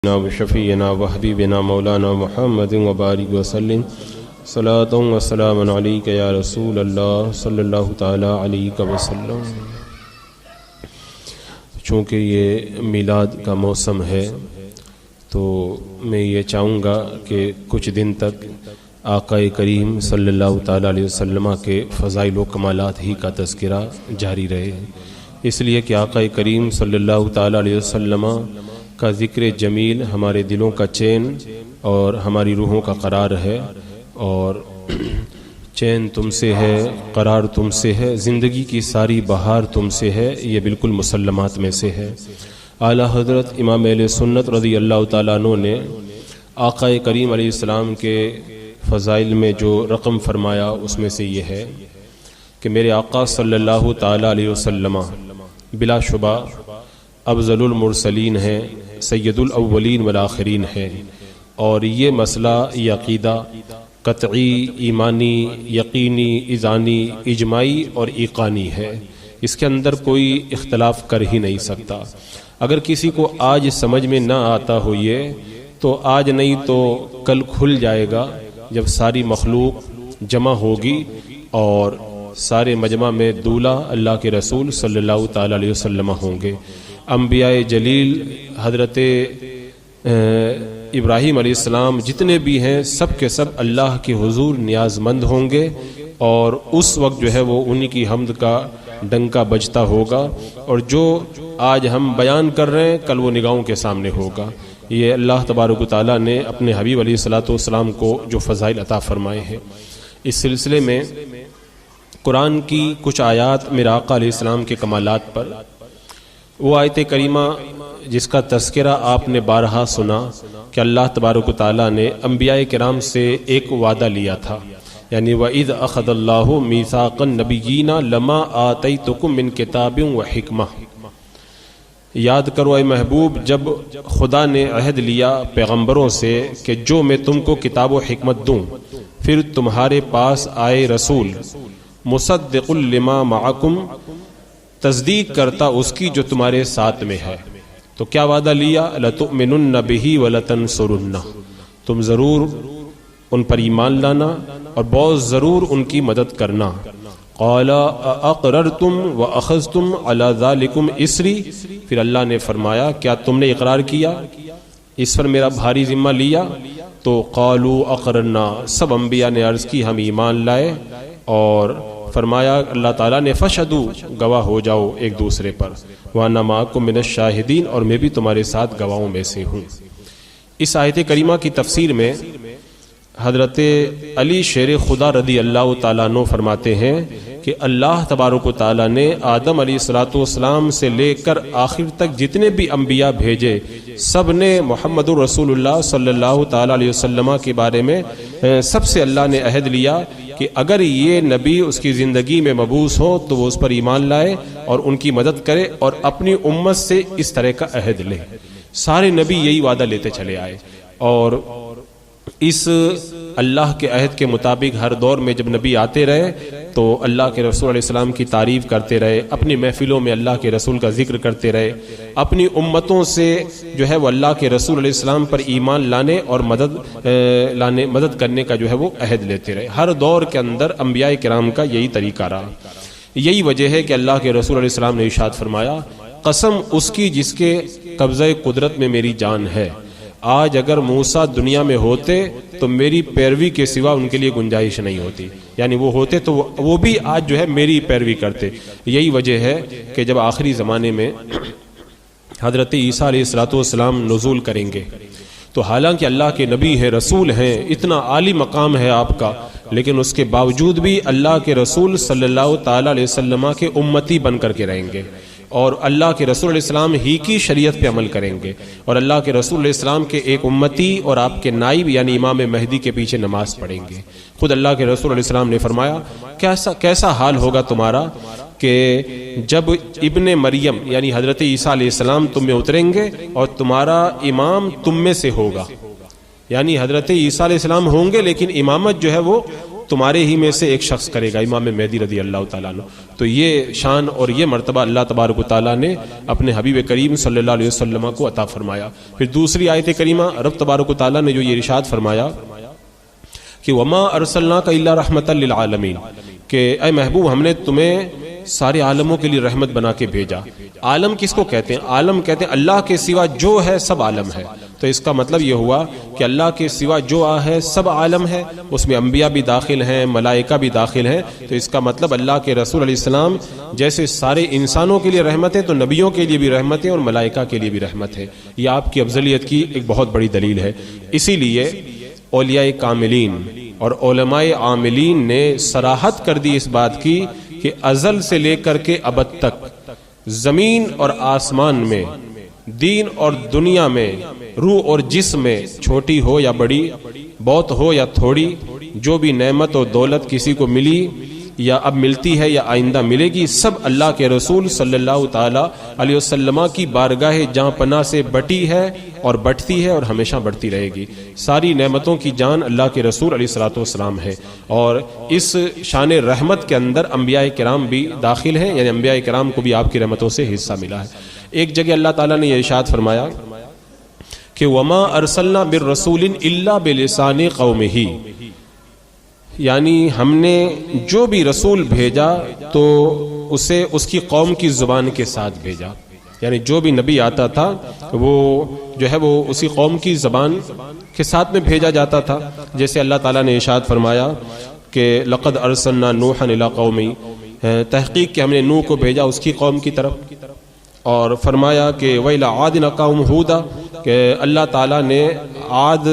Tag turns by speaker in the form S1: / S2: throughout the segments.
S1: و شفیعنا و حبیبنا مولانا محمد وبارک وسلم صلاۃ و سلام علیک یا رسول اللہ صلی اللہ تعالی علیہ وسلم۔ چونکہ یہ میلاد کا موسم ہے تو میں یہ چاہوں گا کہ کچھ دن تک آقا کریم صلی اللہ تعالی علیہ وسلم کے فضائل و کمالات ہی کا تذکرہ جاری رہے، اس لیے کہ آقا کریم صلی اللہ تعالی علیہ وسلم کا ذکر جمیل ہمارے دلوں کا چین اور ہماری روحوں کا قرار ہے، اور چین تم سے ہے، قرار تم سے ہے، زندگی کی ساری بہار تم سے ہے، یہ بالکل مسلمات میں سے ہے۔ اعلیٰ حضرت امام اہل سنت رضی اللہ تعالیٰ عنہ نے آقا کریم علیہ السلام کے فضائل میں جو رقم فرمایا اس میں سے یہ ہے کہ میرے آقا صلی اللہ تعالی علیہ وسلم بلا شبہ افضل المرسلین ہیں، سید الاولین والآخرین ہیں، اور یہ مسئلہ یہ عقیدہ قطعی، ایمانی، یقینی، اذانی، اجماعی اور ایقانی ہے، اس کے اندر کوئی اختلاف کر ہی نہیں سکتا۔ اگر کسی کو آج سمجھ میں نہ آتا ہو یہ تو آج نہیں تو کل کھل جائے گا، جب ساری مخلوق جمع ہوگی اور سارے مجمع میں دولہ اللہ کے رسول صلی اللہ تعالی علیہ وسلم ہوں گے۔ انبیاء جلیل حضرت ابراہیم علیہ السلام جتنے بھی ہیں سب کے سب اللہ کے حضور نیاز مند ہوں گے، اور اس وقت جو ہے وہ انہی کی حمد کا ڈنکا بجتا ہوگا، اور جو آج ہم بیان کر رہے ہیں کل وہ نگاہوں کے سامنے ہوگا۔ یہ اللہ تبارک و تعالیٰ نے اپنے حبیب علیہ الصلوۃ والسلام کو جو فضائل عطا فرمائے ہیں، اس سلسلے میں قرآن کی کچھ آیات میرے آقا علیہ السلام کے کمالات پر، وہ آیت کریمہ جس کا تذکرہ آپ نے بارہا سنا کہ اللہ تبارک و تعالیٰ نے انبیاء کرام سے ایک وعدہ لیا تھا، یعنی وَإِذْ أَخَذَ اللَّهُ مِيثَاقَ النَّبِيِّينَ لَمَا آتَيْتُكُم مِّن كِتَابٍ وَحِكْمَةٍ۔ یاد کرو اے محبوب، جب خدا نے عہد لیا پیغمبروں سے کہ جو میں تم کو کتاب و حکمت دوں، پھر تمہارے پاس آئے رسول مصدق لما معکم، تصدیق کرتا اس کی جو تمہارے ساتھ میں ہے، تو کیا وعدہ لیا؟ لَتُؤْمِنُنَّ بِهِ وَلَتَنْصُرُنَّهُ، تم ضرور ان پر ایمان لانا اور بہت ضرور ان کی مدد کرنا۔ قَالَ أَأَقْرَرْتُمْ وَأَخَذْتُمْ عَلَى ذَلِكُمْ إِصْرِي، پھر اللہ نے فرمایا کیا تم نے اقرار کیا، اس پر میرا بھاری ذمہ لیا؟ تو قَالُوا أَقْرَرْنَا، سب انبیاء نے عرض کی ہم ایمان لائے، اور فرمایا اللہ تعالیٰ نے فَشْهَدُوا، گواہ ہو جاؤ ایک دوسرے پر، وَأَنَا مَعَكُم مِّنَ الشَّاهِدِينَ، اور میں بھی تمہارے ساتھ گواہوں میں سے ہوں۔ اس آیت کریمہ کی تفسیر میں حضرت علی شیر خدا رضی اللہ تعالیٰ عنہ فرماتے ہیں کہ اللہ تبارک و تعالیٰ نے آدم علیہ الصلوۃ والسلام سے لے کر آخر تک جتنے بھی انبیاء بھیجے، سب نے محمد الرسول اللہ صلی اللہ تعالیٰ علیہ وسلم کے بارے میں سب سے اللہ نے عہد لیا کہ اگر یہ نبی اس کی زندگی میں مبعوث ہو تو وہ اس پر ایمان لائے اور ان کی مدد کرے، اور اپنی امت سے اس طرح کا عہد لے۔ سارے نبی یہی وعدہ لیتے چلے آئے، اور اس اللہ کے عہد کے مطابق ہر دور میں جب نبی آتے رہے تو اللہ کے رسول علیہ السلام کی تعریف کرتے رہے، اپنی محفلوں میں اللہ کے رسول کا ذکر کرتے رہے، اپنی امتوں سے جو ہے وہ اللہ کے رسول علیہ السلام پر ایمان لانے اور مدد کرنے کا جو ہے وہ عہد لیتے رہے۔ ہر دور کے اندر انبیاء کرام کا یہی طریقہ رہا۔ یہی وجہ ہے کہ اللہ کے رسول علیہ السلام نے ارشاد فرمایا قسم اس کی جس کے قبضہ قدرت میں میری جان ہے، آج اگر موسیٰ دنیا میں ہوتے تو میری پیروی کے سوا ان کے لیے گنجائش نہیں ہوتی، یعنی وہ ہوتے تو وہ بھی آج جو ہے میری پیروی کرتے۔ یہی وجہ ہے کہ جب آخری زمانے میں حضرت عیسیٰ علیہ الصلوۃ والسلام نزول کریں گے تو حالانکہ اللہ کے نبی ہیں، رسول ہیں، اتنا عالی مقام ہے آپ کا، لیکن اس کے باوجود بھی اللہ کے رسول صلی اللہ تعالی علیہ وسلم کے امتی بن کر کے رہیں گے، اور اللہ کے رسول علیہ السلام ہی کی شریعت پہ عمل کریں گے، اور اللہ کے رسول علیہ السلام کے ایک امتی اور آپ کے نائب یعنی امام مہدی کے پیچھے نماز پڑھیں گے۔ خود اللہ کے رسول علیہ السلام نے فرمایا کیسا حال ہوگا تمہارا کہ جب ابن مریم یعنی حضرت عیسیٰ علیہ السلام تم میں اتریں گے اور تمہارا امام تم میں سے ہوگا، یعنی حضرت عیسیٰ علیہ السلام ہوں گے لیکن امامت جو ہے وہ تمہارے ہی میں سے ایک شخص کرے گا، امام مہدی رضی اللہ تعالیٰ عنہ۔ تو یہ شان اور یہ مرتبہ اللہ تبارک و تعالیٰ نے اپنے حبیب کریم صلی اللہ علیہ وسلم کو عطا فرمایا۔ پھر دوسری آیت کریمہ رب تبارک و تعالیٰ نے جو یہ ارشاد فرمایا کہ وما ارسلناک الا رحمتا للعالمین، کہ اے محبوب ہم نے تمہیں سارے عالموں کے لیے رحمت بنا کے بھیجا۔ عالم کس کو کہتے ہیں؟ عالم کہتے ہیں اللہ کے سوا جو ہے سب عالم ہے۔ تو اس کا مطلب یہ ہوا کہ اللہ کے سوا جو ہے سب عالم ہے، اس میں انبیاء بھی داخل ہیں، ملائکہ بھی داخل ہیں۔ تو اس کا مطلب اللہ کے رسول علیہ السلام جیسے سارے انسانوں کے لیے رحمت ہے، تو نبیوں کے لیے بھی رحمت ہے اور ملائکہ کے لیے بھی رحمت ہے۔ یہ آپ کی افضلیت کی ایک بہت بڑی دلیل ہے۔ اسی لیے اولیاء کاملین اور علماء عاملین نے صراحت کر دی اس بات کی کہ ازل سے لے کر کے ابد تک زمین اور آسمان میں، دین اور دنیا میں، روح اور جسم میں، چھوٹی ہو یا بڑی، بہت ہو یا تھوڑی، جو بھی نعمت اور دولت کسی کو ملی یا اب ملتی ہے یا آئندہ ملے گی، سب اللہ کے رسول صلی اللہ تعالی علیہ وسلم کی بارگاہ جہاں پناہ سے بٹی ہے اور بٹتی ہے اور ہمیشہ بڑھتی رہے گی۔ ساری نعمتوں کی جان اللہ کے رسول علیہ الصلوۃ والسلام ہے، اور اس شان رحمت کے اندر انبیاء کرام بھی داخل ہیں، یعنی انبیاء کرام کو بھی آپ کی رحمتوں سے حصہ ملا ہے۔ ایک جگہ اللہ تعالیٰ نے یہ ارشاد فرمایا کہ وما ارسلنا بالرسول الا بلسان قومہ، یعنی ہم نے جو بھی رسول بھیجا تو اسے اس کی قوم کی زبان کے ساتھ بھیجا، یعنی جو بھی نبی آتا تھا وہ جو ہے وہ اسی قوم کی زبان کے ساتھ میں بھیجا جاتا تھا۔ جیسے اللہ تعالیٰ نے ارشاد فرمایا کہ لقد ارسلنا نوحا الی قومہ، تحقیق کہ ہم نے نوح کو بھیجا اس کی قوم کی طرف، اور فرمایا کہ وَإِلَىٰ عَادٍ أَخَاهُمْ هُودًا، کہ اللہ تعالیٰ نے عاد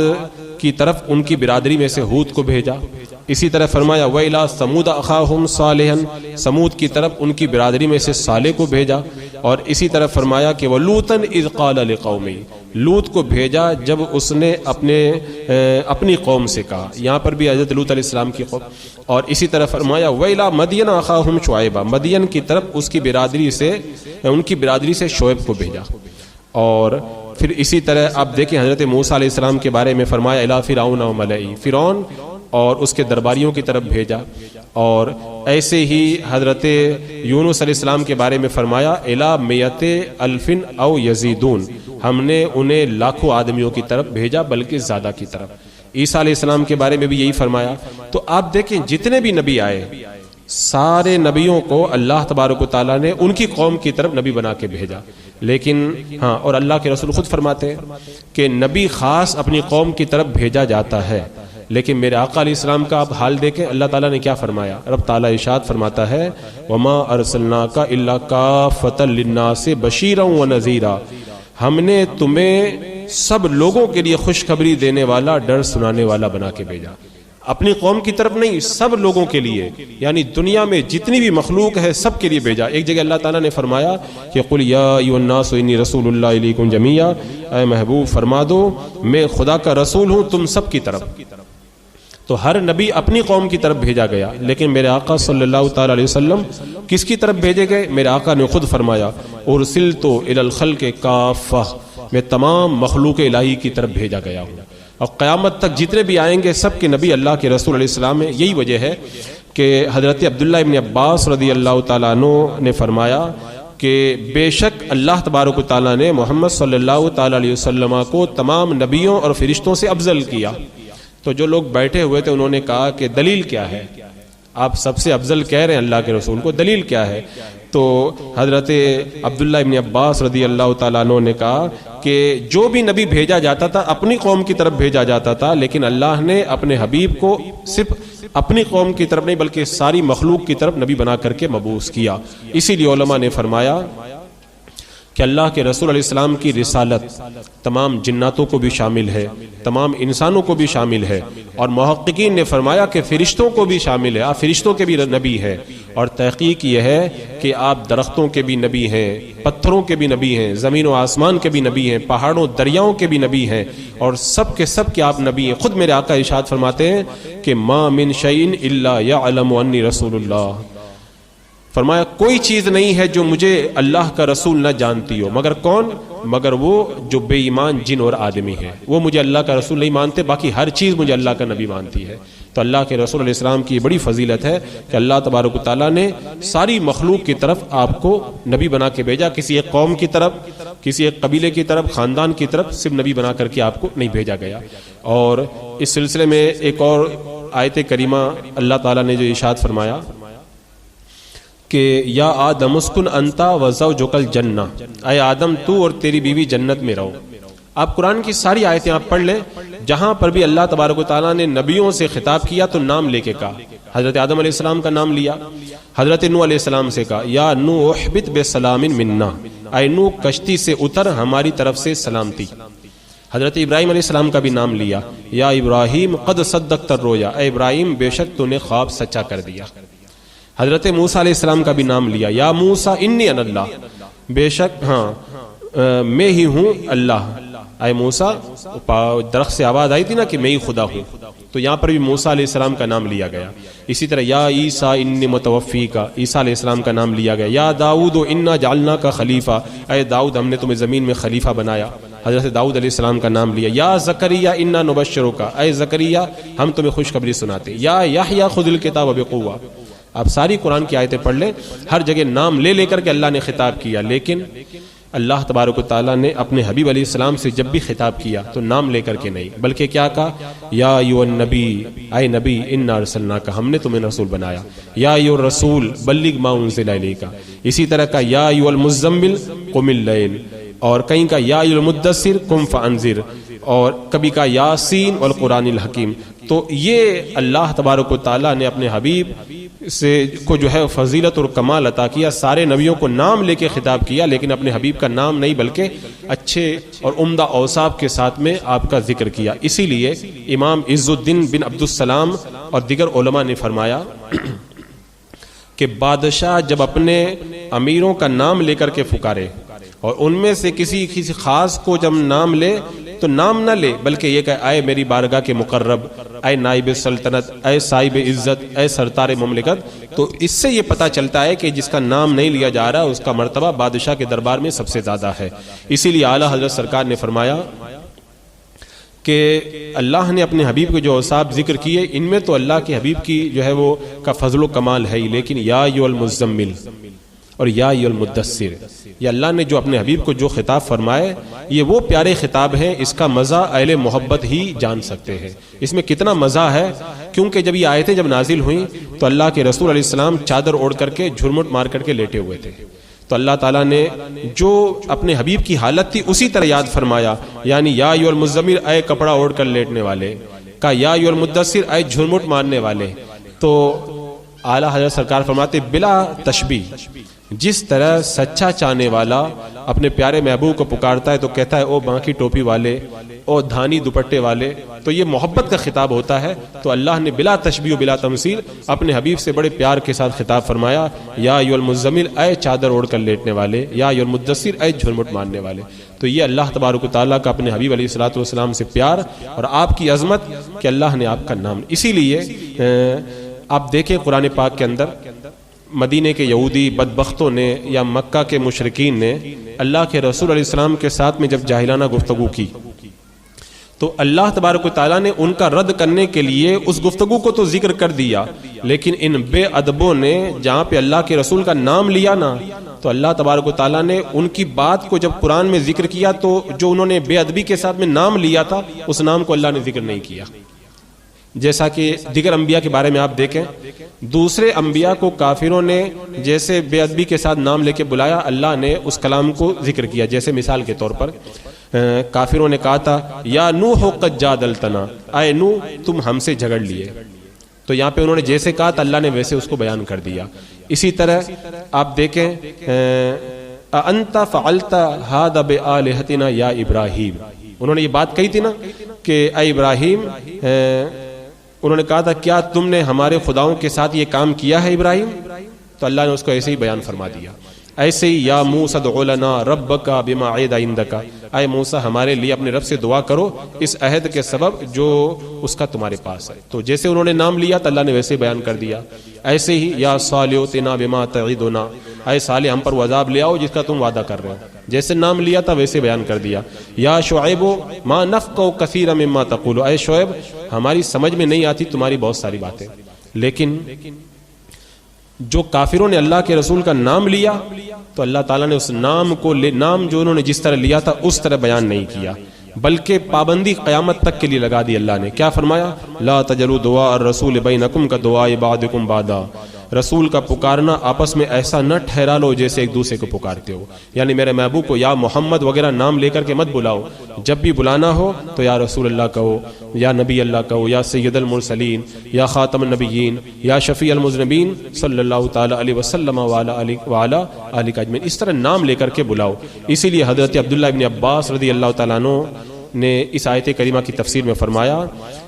S1: کی طرف ان کی برادری میں سے ہود کو بھیجا۔ اسی طرح فرمایا وَإِلَىٰ ثَمُودَ أَخَاهُمْ صَالِحًا، سمود کی طرف ان کی برادری میں سے صالح کو بھیجا۔ اور اسی طرح فرمایا کہ وَلُوطًا إِذْ قَالَ لِقَوْمِهِ، لوط کو بھیجا جب اس نے اپنی قوم سے کہا، یہاں پر بھی حضرت لوط علیہ السلام کی قوم۔ اور اسی طرح فرمایا وَإِلَىٰ مَدْيَنَ أَخَاهُمْ شُعَيْبًا، مدین کی طرف اس کی برادری سے، ان کی برادری سے شعیب کو بھیجا۔ اور پھر اسی طرح آپ دیکھیں حضرت موسیٰ علیہ السلام کے بارے میں فرمایا إِلَىٰ فِرْعَوْنَ وَمَلَئِهِ، فرعون اور اس کے درباریوں کی طرف بھیجا۔ اور ایسے ہی حضرت یونس علیہ السلام کے بارے میں فرمایا إِلَىٰ مِئَةِ أَلْفٍ أَوْ يَزِيدُونَ، ہم نے انہیں لاکھوں آدمیوں کی طرف بھیجا بلکہ زیادہ کی طرف۔ عیسیٰ علیہ السلام کے بارے میں بھی یہی فرمایا۔ تو آپ دیکھیں جتنے بھی نبی آئے سارے نبیوں کو اللہ تبارک و تعالیٰ نے ان کی قوم کی طرف نبی بنا کے بھیجا۔ لیکن ہاں، اور اللہ کے رسول خود فرماتے ہیں کہ نبی خاص اپنی قوم کی طرف بھیجا جاتا ہے، لیکن میرے آقا علیہ السلام کا آپ حال دیکھیں، اللہ تعالیٰ نے کیا فرمایا؟ رب تعالیٰ ارشاد فرماتا ہے وَمَا أَرْسَلْنَاكَ إِلَّا كَافَّةً لِلنَّاسِ بَشِيرًا وَنَذِيرًا، ہم نے تمہیں سب لوگوں کے لیے خوشخبری دینے والا، ڈر سنانے والا بنا کے بھیجا۔ اپنی قوم کی طرف نہیں، سب لوگوں کے لیے، یعنی دنیا میں جتنی بھی مخلوق ہے سب کے لیے بھیجا۔ ایک جگہ اللہ تعالیٰ نے فرمایا کہ قُلْ يَا أَيُّهَا النَّاسُ إِنِّي رَسُولُ اللَّهِ إِلَيْكُمْ جَمِيعًا، اے محبوب فرما دو میں خدا کا رسول ہوں تم سب کی طرف۔ تو ہر نبی اپنی قوم کی طرف بھیجا گیا، لیکن میرے آقا صلی اللہ تعالی علیہ وسلم کس کی طرف بھیجے گئے؟ میرے آقا نے خود فرمایا ارسلت الی الخلق کافہ، میں تمام مخلوق الہی کی طرف بھیجا گیا ہوں، اور قیامت تک جتنے بھی آئیں گے سب کے نبی اللہ کے رسول علیہ السلام ہیں۔ یہی وجہ ہے کہ حضرت عبداللہ ابن عباس رضی اللہ تعالیٰ عنہ نے فرمایا کہ بے شک اللہ تبارک و تعالیٰ نے محمد صلی اللہ تعالی علیہ وسلم کو تمام نبیوں اور فرشتوں سے افضل کیا۔ تو جو لوگ بیٹھے ہوئے تھے انہوں نے کہا کہ دلیل کیا ہے؟ آپ سب سے افضل کہہ رہے ہیں اللہ کے رسول کو، دلیل کیا ہے؟ تو حضرت عبداللہ ابن عباس رضی اللہ تعالیٰ عنہ نے کہا کہ جو بھی نبی بھیجا جاتا تھا اپنی قوم کی طرف بھیجا جاتا تھا، لیکن اللہ نے اپنے حبیب کو صرف اپنی قوم کی طرف نہیں بلکہ ساری مخلوق کی طرف نبی بنا کر کے مبعوث کیا۔ اسی لیے علماء نے فرمایا کہ اللہ کے رسول علیہ السلام کی رسالت تمام جناتوں کو بھی شامل ہے، تمام انسانوں کو بھی شامل ہے، اور محققین نے فرمایا کہ فرشتوں کو بھی شامل ہے، آپ فرشتوں کے بھی نبی ہیں۔ اور تحقیق یہ ہے کہ آپ درختوں کے بھی نبی ہیں، پتھروں کے بھی نبی ہیں، زمین و آسمان کے بھی نبی ہیں، پہاڑوں دریاؤں کے بھی نبی ہیں، اور سب کے آپ نبی ہیں۔ خود میرے آقا ارشاد فرماتے ہیں کہ ما من شیء الا یعلم انی رسول اللہ، فرمایا کوئی چیز نہیں ہے جو مجھے اللہ کا رسول نہ جانتی ہو، مگر کون؟ مگر وہ جو بے ایمان جن اور آدمی ہیں، وہ مجھے اللہ کا رسول نہیں مانتے، باقی ہر چیز مجھے اللہ کا نبی مانتی ہے۔ تو اللہ کے رسول علیہ السلام کی یہ بڑی فضیلت ہے کہ اللہ تبارک و تعالیٰ نے ساری مخلوق کی طرف آپ کو نبی بنا کے بھیجا، کسی ایک قوم کی طرف، کسی ایک قبیلے کی طرف، خاندان کی طرف صرف نبی بنا کر کے آپ کو نہیں بھیجا گیا۔ اور اس سلسلے میں ایک اور آیت کریمہ اللہ تعالیٰ نے جو ارشاد فرمایا کہ یا آدم اسکن انتا وزوجک الجنہ، اے آدم تو اور تیری بیوی جنت میں رہو۔ آپ قرآن کی ساری آیتیں آپ پڑھ لیں، جہاں پر بھی اللہ تبارک و تعالیٰ نے نبیوں سے خطاب کیا تو نام لے کے کہا۔ حضرت آدم علیہ السلام کا نام لیا، حضرت نوح علیہ السلام سے کہا یا نوح اہبط بسلام منا، اے نوح کشتی سے اتر ہماری طرف سے سلامتی۔ حضرت ابراہیم علیہ السلام کا بھی نام لیا، یا ابراہیم قد صدقت الرؤیا، اے ابراہیم بے شک تو نے خواب سچا کر دیا۔ حضرت موسیٰ علیہ السلام کا بھی نام لیا، یا موسیٰ انی انا اللہ، بے شک میں ہی ہوں اللہ۔ اے موسیٰ، درخت سے آواز آئی تھی نا کہ میں ہی خدا ہوں، تو یہاں پر بھی موسیٰ علیہ السلام کا نام لیا گیا۔ اسی طرح یا عیسیٰ انی متوفیک، عیسیٰ علیہ السلام کا نام لیا گیا۔ یا داؤد انا جعلناک خلیفہ، اے داؤد ہم نے تمہیں زمین میں خلیفہ بنایا، حضرت داؤد علیہ السلام کا نام لیا۔ یا زکریا انا نبشرک، اے زکریا ہم تمہیں خوشخبری سناتے۔ یا یحییٰ خذ الکتاب بقوہ۔ آپ ساری قرآن کی آیتیں پڑھ لیں، ہر جگہ نام لے لے کر کے اللہ نے خطاب کیا، لیکن اللہ تبارک و تعالیٰ نے اپنے حبیب علیہ السلام سے جب بھی خطاب کیا تو نام لے کر کے نہیں، بلکہ کیا کہا، یا ایھا النبی، اے نبی انا ارسلناک، ہم نے تمہیں رسول بنایا۔ یا ایھا الرسول بلغ ما انزل الیک، اسی طرح کا یا ایھا المزمل قم اللیل، اور کہیں کا یا ایھا المدثر قم فانذر، اور کبھی کا یاسین والقرآن الحکیم۔ تو یہ اللہ تبارک و تعالیٰ نے اپنے حبیب سے کو جو ہے فضیلت اور کمال عطا کیا، سارے نبیوں کو نام لے کے خطاب کیا، لیکن اپنے حبیب کا نام نہیں بلکہ اچھے اور عمدہ اوصاف کے ساتھ میں آپ کا ذکر کیا۔ اسی لیے امام عز الدین بن عبد السلام اور دیگر علماء نے فرمایا کہ بادشاہ جب اپنے امیروں کا نام لے کر کے پکارے اور ان میں سے کسی خاص کو جب نام لے تو نام نہ لے، بلکہ یہ کہ اے میری بارگاہ کے مقرب، اے نائب سلطنت، اے صاحب عزت، اے سرتار مملکت، تو اس سے یہ پتہ چلتا ہے کہ جس کا نام نہیں لیا جا رہا اس کا مرتبہ بادشاہ کے دربار میں سب سے زیادہ ہے۔ اسی لیے اعلیٰ حضرت سرکار نے فرمایا کہ اللہ نے اپنے حبیب کے جو اوصاف ذکر کیے، ان میں تو اللہ کے حبیب کی جو ہے وہ کا فضل و کمال ہے ہی، لیکن یا ایھا المزمل اور یا ایھا المدثر، یہ اللہ نے جو اپنے حبیب کو جو خطاب فرمائے یہ وہ پیارے خطاب ہیں، اس کا مزہ اہل محبت ہی جان سکتے ہیں۔ اس میں کتنا مزہ ہے، کیونکہ جب یہ آیتیں جب نازل ہوئیں تو اللہ کے رسول علیہ السلام چادر اوڑھ کر کے جھرمٹ مار کر کے لیٹے ہوئے تھے، تو اللہ تعالیٰ نے جو اپنے حبیب کی حالت تھی اسی طرح یاد فرمایا، یعنی یا ایھا المزمل، اے کپڑا اوڑھ کر لیٹنے والے، کا یا ایھا المدثر، اے جھرمٹ مارنے والے۔ تو اعلیٰ حضرت سرکار فرماتے بلا تشبیہ، جس طرح سچا چاہنے والا اپنے پیارے محبوب کو پکارتا ہے تو کہتا ہے او بانکی ٹوپی والے، او دھانی دوپٹے والے، تو یہ محبت کا خطاب ہوتا ہے۔ تو اللہ نے بلا تشبیہ و بلا تمثیل اپنے حبیب سے بڑے پیار کے ساتھ خطاب فرمایا، یا ایھا المزمل، اے چادر اوڑھ کر لیٹنے والے، یا ایھا المدثر، اے جھرمٹ مارنے والے۔ تو یہ اللہ تبارک و تعالیٰ کا اپنے حبیب علیہ الصلوۃ والسلام سے پیار اور آپ کی عظمت کہ اللہ نے آپ کا نام، اسی لیے آپ دیکھیں قرآن پاک کے اندر مدینے کے یہودی بدبختوں نے یا مکہ کے مشرکین نے اللہ کے رسول علیہ السلام کے ساتھ میں جب جاہلانہ گفتگو کی تو اللہ تبارک و تعالیٰ نے ان کا رد کرنے کے لیے اس گفتگو کو تو ذکر کر دیا، لیکن ان بے ادبوں نے جہاں پہ اللہ کے رسول کا نام لیا نا، تو اللہ تبارک و تعالیٰ نے ان کی بات کو جب قرآن میں ذکر کیا تو جو انہوں نے بے ادبی کے ساتھ میں نام لیا تھا اس نام کو اللہ نے ذکر نہیں کیا۔ جیسا کہ دیگر انبیاء کے بارے میں آپ دیکھیں، دوسرے انبیاء کو کافروں نے جیسے بے ادبی کے ساتھ نام لے کے بلایا، اللہ نے اس کلام کو ذکر کیا۔ جیسے مثال کے طور پر کافروں نے کہا تھا یا نوح قد جادلتنا، اے نوح تم ہم سے جھگڑ لیے، تو یہاں پہ انہوں نے جیسے کہا تو اللہ نے ویسے اس کو بیان کر دیا۔ اسی طرح آپ دیکھیں انت فعلت ھذا بآلہتنا یا ابراہیم، انہوں نے یہ بات کہی تھی نا کہ اے ابراہیم، انہوں نے کہا تھا کیا تم نے ہمارے خداؤں کے ساتھ یہ کام کیا ہے ابراہیم؟ تو اللہ نے اس کو ایسے ہی بیان فرما دیا۔ ایسے ہی یا موسیٰ ادع لنا ربک بما عہد عندک، اے موسیٰ ہمارے لیے اپنے رب سے دعا کرو اس عہد کے سبب جو اس کا تمہارے پاس ہے۔ تو جیسے انہوں نے نام لیا تو اللہ نے ویسے بیان کر دیا۔ ایسے ہی یا صالح اتنا بما تعدنا، اے صالح ہم پر وہ عذاب لے آؤ جس کا تم وعدہ کر رہے ہو. جیسے نام لیا تھا ویسے بیان کر دیا. یا شعیب ما نفقہ کثیرا مما تقول، اے شعیب ہماری سمجھ میں نہیں آتی تمہاری بہت ساری باتیں. لیکن جو کافروں نے اللہ کے رسول کا نام لیا تو اللہ تعالیٰ نے اس نام کو نام جو انہوں نے جس طرح لیا تھا اس طرح بیان نہیں کیا، بلکہ پابندی قیامت تک کے لیے لگا دی. اللہ نے کیا فرمایا؟ لا تجلوا دعاء الرسول بینکم کدعاء بعضکم بعضا، رسول کا پکارنا آپس میں ایسا نہ ٹھہرا لو جیسے ایک دوسرے کو پکارتے ہو. یعنی میرے محبوب کو یا محمد وغیرہ نام لے کر کے مت بلاؤ، جب بھی بلانا ہو تو یا رسول اللہ کہو، یا نبی اللہ کہو، یا سید المرسلین، یا خاتم النبیین، یا شفیع المذنبین صلی اللہ تعالی علیہ وسلم وعلی آلہ اجمعین، اس طرح نام لے کر کے بلاؤ. اسی لیے حضرت عبداللہ ابن عباس رضی اللہ تعالیٰ عنہ نے اس آیت کریمہ کی تفسیر میں فرمایا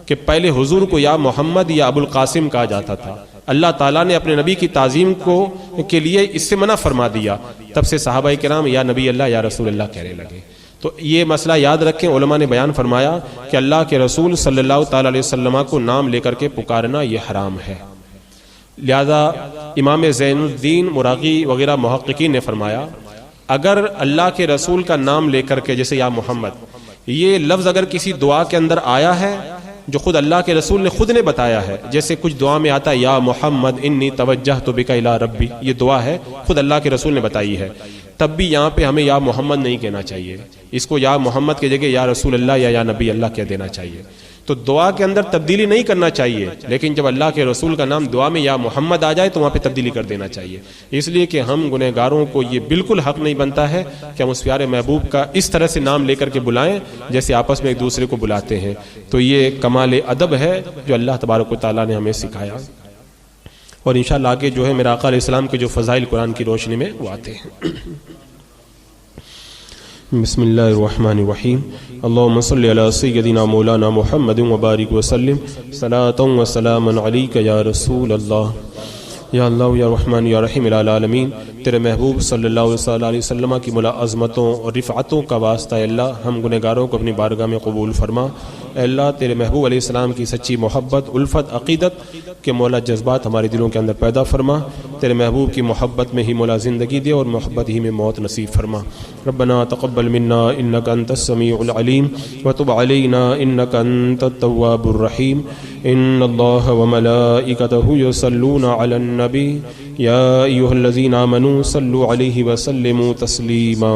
S1: کہ پہلے حضور کو یا محمد یا ابو القاسم کہا جاتا تھا. اللہ تعالیٰ نے اپنے نبی کی تعظیم کے لیے اس سے منع فرما دیا، تب سے صحابہ کرام یا نبی اللہ یا رسول اللہ کہنے لگے. تو یہ مسئلہ یاد رکھیں، علماء نے بیان فرمایا کہ اللہ کے رسول صلی اللہ تعالی علیہ وسلم کو نام لے کر کے پکارنا یہ حرام ہے. لہذا امام زین الدین مراغی وغیرہ محققین نے فرمایا اگر اللہ کے رسول کا نام لے کر کے جیسے یا محمد یہ لفظ اگر کسی دعا کے اندر آیا ہے جو خود اللہ کے رسول نے خود نے بتایا ہے، جیسے کچھ دعا میں آتا ہے یا محمد انی توجہت بک الی ربی، یہ دعا ہے خود اللہ کے رسول نے بتائی ہے، تب بھی یہاں پہ ہمیں یا محمد نہیں کہنا چاہیے، اس کو یا محمد کی جگہ یا رسول اللہ یا نبی اللہ کہہ دینا چاہیے. تو دعا کے اندر تبدیلی نہیں کرنا چاہیے، لیکن جب اللہ کے رسول کا نام دعا میں یا محمد آ جائے تو وہاں پہ تبدیلی کر دینا چاہیے. اس لیے کہ ہم گنہگاروں کو یہ بالکل حق نہیں بنتا ہے کہ ہم اس پیارے محبوب کا اس طرح سے نام لے کر کے بلائیں جیسے آپس میں ایک دوسرے کو بلاتے ہیں. تو یہ کمال ادب ہے جو اللہ تبارک و تعالیٰ نے ہمیں سکھایا. اور انشاءاللہ آگے جو ہے میرا آقا علیہ السلام کے جو فضائل قرآن کی روشنی میں وہ آتے ہیں. بسم اللہ الرحمن الرحیم. اللہم صلی علی سیدنا مولانا محمد وبارک وسلم صلاۃ و سلاما علیک یا رسول اللہ. یا اللہ یا رحمان یا رحیم العالمین، تیرے محبوب صلی اللہ علیہ وسلم کی ملا عظمتوں اور رفعتوں کا واسطہ اے اللہ ہم گنہگاروں کو اپنی بارگاہ میں قبول فرما. اے اللہ تیرے محبوب علیہ السلام کی سچی محبت، الفت، عقیدت کے مولا جذبات ہمارے دلوں کے اندر پیدا فرما. تیرے محبوب کی محبت میں ہی مولا زندگی دے اور محبت ہی میں موت نصیب فرما. ربنا تقبل منا انک انت السمیع العلیم وتب علینا انک انت التواب الرحیم. ان اللہ وملائکتہ یصلون علی النبی یا ایھا الذین آمنوا صلوا علیہ وسلموا تسلیما.